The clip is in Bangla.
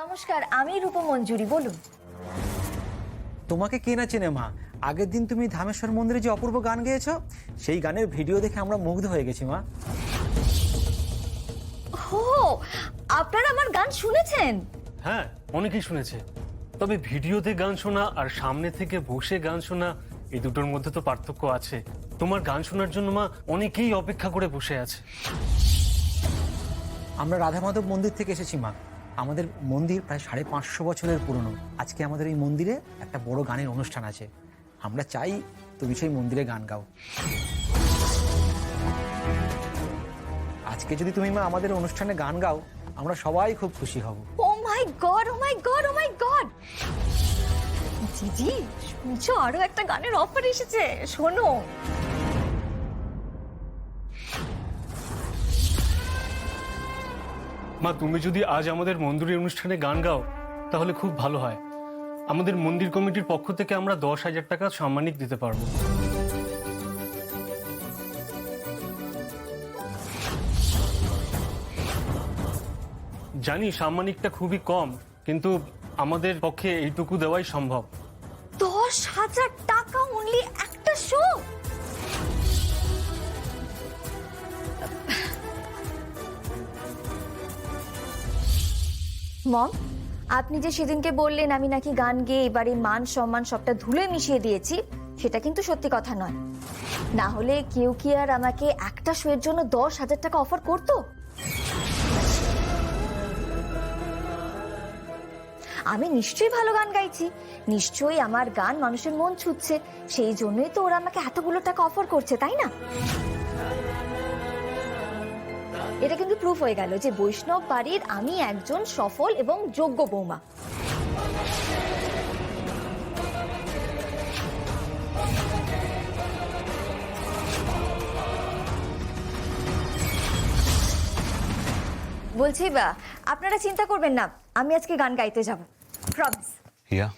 নমস্কার, আমি রূপমঞ্জুরি, বলুন। তোমাকে কে না চেনে মা? আগের দিন তুমি ধামেশ্বর মন্দিরে যে অপূর্ব গান গেয়েছো, সেই গানের ভিডিও দেখে আমরা মুগ্ধ হয়ে গেছি মা। ও, আপনারা আমার গান শুনেছেন? হ্যাঁ, অনেকেই শুনেছে। তবে ভিডিওতে গান শোনা আর সামনে থেকে বসে গান শোনা, এই দুটোর মধ্যে তো পার্থক্য আছে। তোমার গান শোনার জন্য মা অনেকেই অপেক্ষা করে বসে আছে। আমরা রাধা মাধব মন্দির থেকে এসেছি মা। আমাদের মন্দির প্রায় 550 বছরের পুরনো। আজকে আমাদের এই মন্দিরে একটা বড় গানের অনুষ্ঠান আছে। আমরা চাই তুমি সেই মন্দিরে গান গাও। আজকে যদি তুমি মা আমাদের অনুষ্ঠানে গান গাও, আমরা সবাই খুব খুশি হব। ও মাই গড, ও মাই গড, ও মাই গড। জিজি, শুনছো? আরো একটা গানের অফার এসেছে, শোনো। মা, তুমি যদি আজ আমাদের মন্দিরের অনুষ্ঠানে গান গাও তাহলে খুব ভালো হয়। আমাদের মন্দির কমিটির পক্ষ থেকে আমরা 10,000 টাকা সাম্মানিক দিতে পারবো। জানি সাম্মানিকটা খুবই কম, কিন্তু আমাদের পক্ষে এইটুকু দেওয়াই সম্ভব। 10,000 টাকা অনলি একটা শো? মম, আপনি যে সেদিনকে বললেন আমি নাকি গান গেয়ে এবারে মান সম্মান সবটা ধুলে মিশিয়ে দিয়েছি, সেটা কিন্তু সত্যি কথা নয়। না হলে কেউ কি আর আমাকে একটা শো এর জন্য 10,000 টাকা অফার করতো? আমি নিশ্চয়ই ভালো গান গাইছি, নিশ্চয়ই আমার গান মানুষের মন ছুঁচ্ছে, সেই জন্যই তো ওরা আমাকে এতগুলো টাকা অফার করছে, তাই না? এটা কিন্তু প্রুফ হয়ে গেল যে বৈষ্ণব বাড়ির আমি একজন সফল এবং যোগ্য বৌমা। বলছি আপনারা চিন্তা করবেন না, আমি আজকে গান গাইতে যাব, প্রমিস। হিয়া,